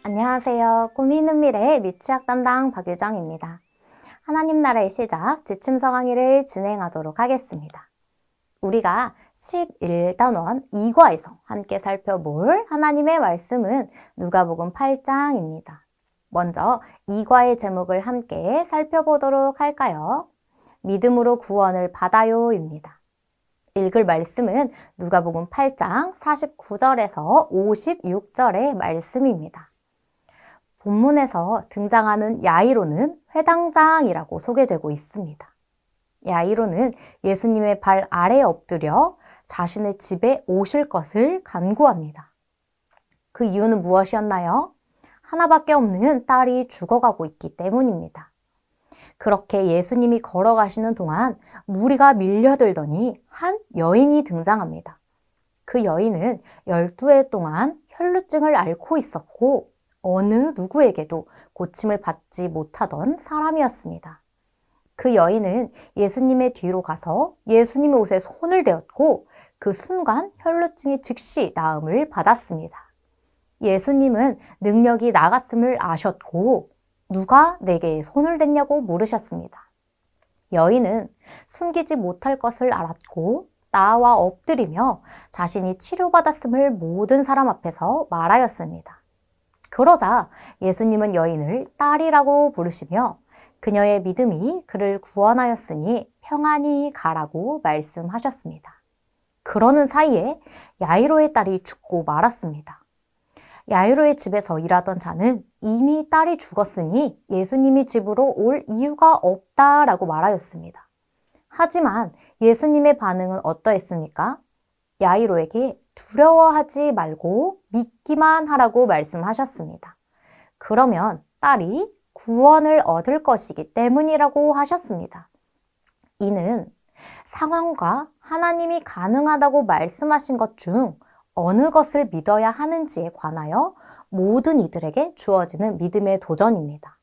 안녕하세요. 꿈이 있는 미래의 미취학 담당 박유정입니다. 하나님 나라의 시작 지침서 강의를 진행하도록 하겠습니다. 우리가 11단원 2과에서 함께 살펴볼 하나님의 말씀은 누가복음 8장입니다. 먼저 2과의 제목을 함께 살펴보도록 할까요? 믿음으로 구원을 받아요입니다. 읽을 말씀은 누가복음 8장 49절에서 56절의 말씀입니다. 본문에서 등장하는 야이로는 회당장이라고 소개되고 있습니다. 야이로는 예수님의 발 아래에 엎드려 자신의 집에 오실 것을 간구합니다. 그 이유는 무엇이었나요? 하나밖에 없는 딸이 죽어가고 있기 때문입니다. 그렇게 예수님이 걸어가시는 동안 무리가 밀려들더니 한 여인이 등장합니다. 그 여인은 12해 동안 혈루증을 앓고 있었고 어느 누구에게도 고침을 받지 못하던 사람이었습니다. 그 여인은 예수님의 뒤로 가서 예수님의 옷에 손을 대었고 그 순간 혈루증이 즉시 나음을 받았습니다. 예수님은 능력이 나갔음을 아셨고 누가 내게 손을 댔냐고 물으셨습니다. 여인은 숨기지 못할 것을 알았고 나와 엎드리며 자신이 치료받았음을 모든 사람 앞에서 말하였습니다. 그러자 예수님은 여인을 딸이라고 부르시며 그녀의 믿음이 그를 구원하였으니 평안히 가라고 말씀하셨습니다. 그러는 사이에 야이로의 딸이 죽고 말았습니다. 야이로의 집에서 일하던 자는 이미 딸이 죽었으니 예수님이 집으로 올 이유가 없다라고 말하였습니다. 하지만 예수님의 반응은 어떠했습니까? 야이로에게 두려워하지 말고 믿기만 하라고 말씀하셨습니다. 그러면 딸이 구원을 얻을 것이기 때문이라고 하셨습니다. 이는 상황과 하나님이 가능하다고 말씀하신 것 중 어느 것을 믿어야 하는지에 관하여 모든 이들에게 주어지는 믿음의 도전입니다.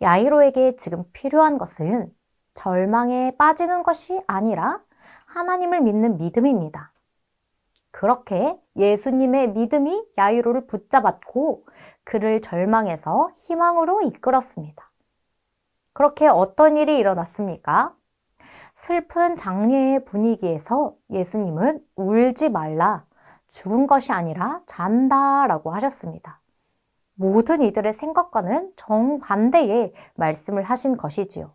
야이로에게 지금 필요한 것은 절망에 빠지는 것이 아니라 하나님을 믿는 믿음입니다. 그렇게 예수님의 믿음이 야이로를 붙잡았고 그를 절망에서 희망으로 이끌었습니다. 그렇게 어떤 일이 일어났습니까? 슬픈 장례의 분위기에서 예수님은 울지 말라, 죽은 것이 아니라 잔다라고 하셨습니다. 모든 이들의 생각과는 정반대의 말씀을 하신 것이지요.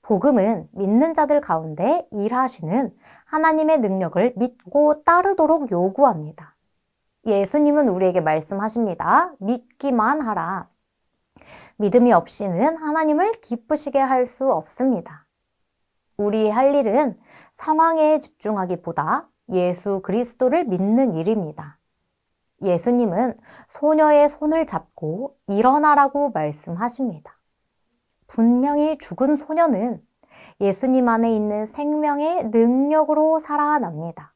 복음은 믿는 자들 가운데 일하시는 하나님의 능력을 믿고 따르도록 요구합니다. 예수님은 우리에게 말씀하십니다. 믿기만 하라. 믿음이 없이는 하나님을 기쁘시게 할 수 없습니다. 우리의 할 일은 상황에 집중하기보다 예수 그리스도를 믿는 일입니다. 예수님은 소녀의 손을 잡고 일어나라고 말씀하십니다. 분명히 죽은 소녀는 예수님 안에 있는 생명의 능력으로 살아납니다.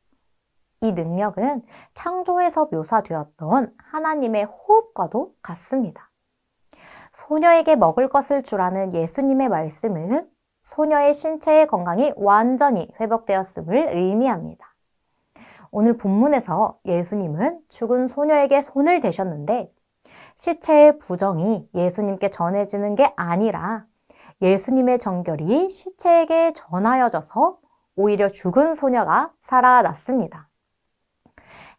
이 능력은 창조에서 묘사되었던 하나님의 호흡과도 같습니다. 소녀에게 먹을 것을 주라는 예수님의 말씀은 소녀의 신체의 건강이 완전히 회복되었음을 의미합니다. 오늘 본문에서 예수님은 죽은 소녀에게 손을 대셨는데 시체의 부정이 예수님께 전해지는 게 아니라 예수님의 정결이 시체에게 전하여져서 오히려 죽은 소녀가 살아났습니다.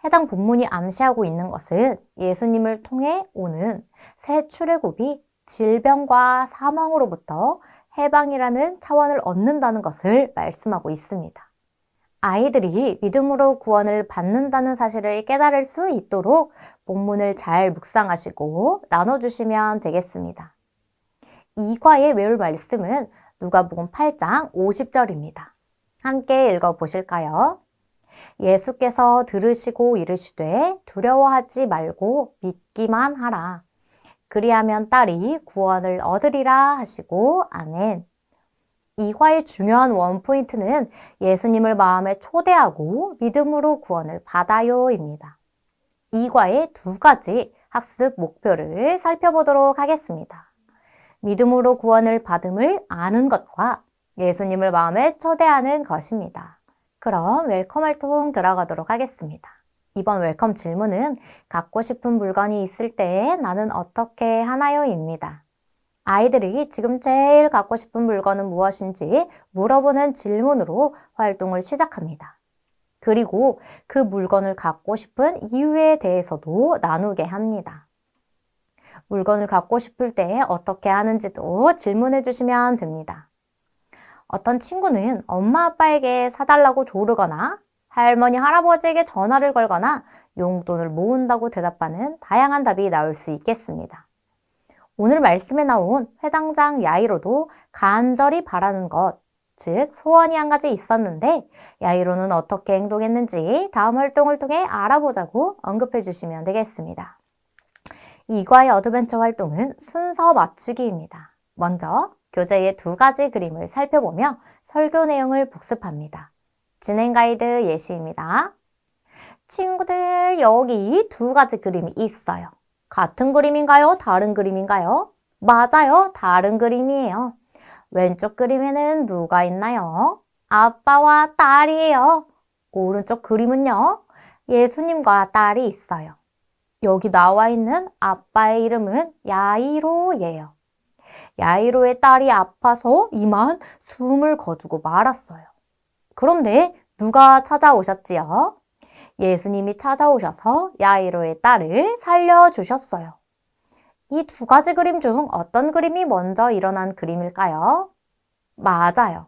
해당 본문이 암시하고 있는 것은 예수님을 통해 오는 새 출애굽이 질병과 사망으로부터 해방이라는 차원을 얻는다는 것을 말씀하고 있습니다. 아이들이 믿음으로 구원을 받는다는 사실을 깨달을 수 있도록 본문을 잘 묵상하시고 나눠주시면 되겠습니다. 2과의 외울 말씀은 누가복음 8장 50절입니다. 함께 읽어보실까요? 예수께서 들으시고 이르시되 두려워하지 말고 믿기만 하라. 그리하면 딸이 구원을 얻으리라 하시고 아멘. 2과의 중요한 원포인트는 예수님을 마음에 초대하고 믿음으로 구원을 받아요입니다. 2과의 두 가지 학습 목표를 살펴보도록 하겠습니다. 믿음으로 구원을 받음을 아는 것과 예수님을 마음에 초대하는 것입니다. 그럼 웰컴 활동 들어가도록 하겠습니다. 이번 웰컴 질문은 갖고 싶은 물건이 있을 때 나는 어떻게 하나요? 입니다. 아이들이 지금 제일 갖고 싶은 물건은 무엇인지 물어보는 질문으로 활동을 시작합니다. 그리고 그 물건을 갖고 싶은 이유에 대해서도 나누게 합니다. 물건을 갖고 싶을 때 어떻게 하는지도 질문해 주시면 됩니다. 어떤 친구는 엄마 아빠에게 사달라고 조르거나 할머니 할아버지에게 전화를 걸거나 용돈을 모은다고 대답하는 다양한 답이 나올 수 있겠습니다. 오늘 말씀에 나온 회당장 야이로도 간절히 바라는 것, 즉 소원이 한 가지 있었는데 야이로는 어떻게 행동했는지 다음 활동을 통해 알아보자고 언급해 주시면 되겠습니다. 이과의 어드벤처 활동은 순서 맞추기입니다. 먼저 교재의 2가지 그림을 살펴보며 설교 내용을 복습합니다. 진행 가이드 예시입니다. 친구들, 여기 2가지 그림이 있어요. 같은 그림인가요? 다른 그림인가요? 맞아요. 다른 그림이에요. 왼쪽 그림에는 누가 있나요? 아빠와 딸이에요. 오른쪽 그림은요? 예수님과 딸이 있어요. 여기 나와 있는 아빠의 이름은 야이로예요. 야이로의 딸이 아파서 이만 숨을 거두고 말았어요. 그런데 누가 찾아오셨지요? 예수님이 찾아오셔서 야이로의 딸을 살려주셨어요. 이 2가지 그림 중 어떤 그림이 먼저 일어난 그림일까요? 맞아요.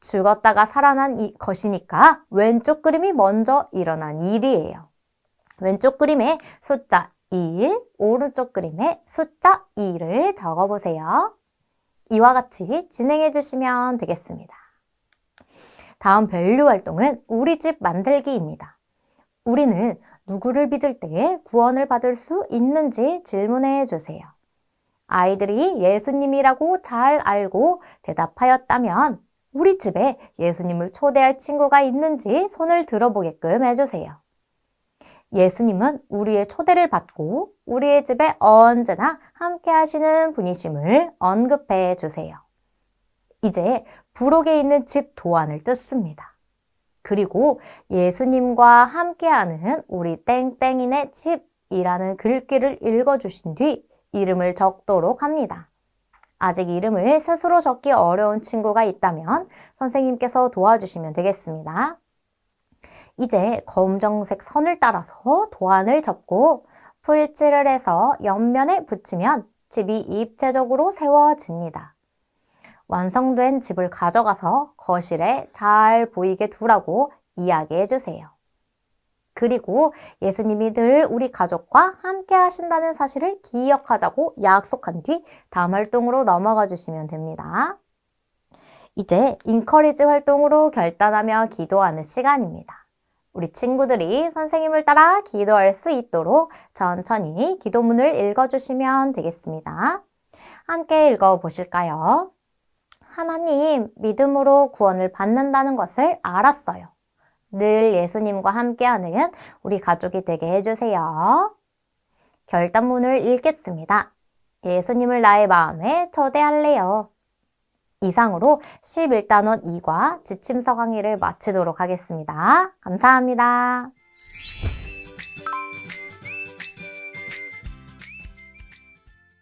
죽었다가 살아난 것이니까 왼쪽 그림이 먼저 일어난 일이에요. 왼쪽 그림에 숫자 1, 오른쪽 그림에 숫자 2를 적어보세요. 이와 같이 진행해 주시면 되겠습니다. 다음 밸류 활동은 우리 집 만들기입니다. 우리는 누구를 믿을 때 구원을 받을 수 있는지 질문해 주세요. 아이들이 예수님이라고 잘 알고 대답하였다면 우리 집에 예수님을 초대할 친구가 있는지 손을 들어보게끔 해주세요. 예수님은 우리의 초대를 받고 우리의 집에 언제나 함께 하시는 분이심을 언급해 주세요. 이제 부록에 있는 집 도안을 뜯습니다. 그리고 예수님과 함께하는 우리 땡땡이네 집이라는 글귀를 읽어주신 뒤 이름을 적도록 합니다. 아직 이름을 스스로 적기 어려운 친구가 있다면 선생님께서 도와주시면 되겠습니다. 이제 검정색 선을 따라서 도안을 접고 풀칠을 해서 옆면에 붙이면 집이 입체적으로 세워집니다. 완성된 집을 가져가서 거실에 잘 보이게 두라고 이야기해 주세요. 그리고 예수님이 늘 우리 가족과 함께 하신다는 사실을 기억하자고 약속한 뒤 다음 활동으로 넘어가 주시면 됩니다. 이제 인커리지 활동으로 결단하며 기도하는 시간입니다. 우리 친구들이 선생님을 따라 기도할 수 있도록 천천히 기도문을 읽어주시면 되겠습니다. 함께 읽어보실까요? 하나님, 믿음으로 구원을 받는다는 것을 알았어요. 늘 예수님과 함께하는 우리 가족이 되게 해주세요. 결단문을 읽겠습니다. 예수님을 나의 마음에 초대할래요. 이상으로 11단원 2과 지침서 강의를 마치도록 하겠습니다. 감사합니다.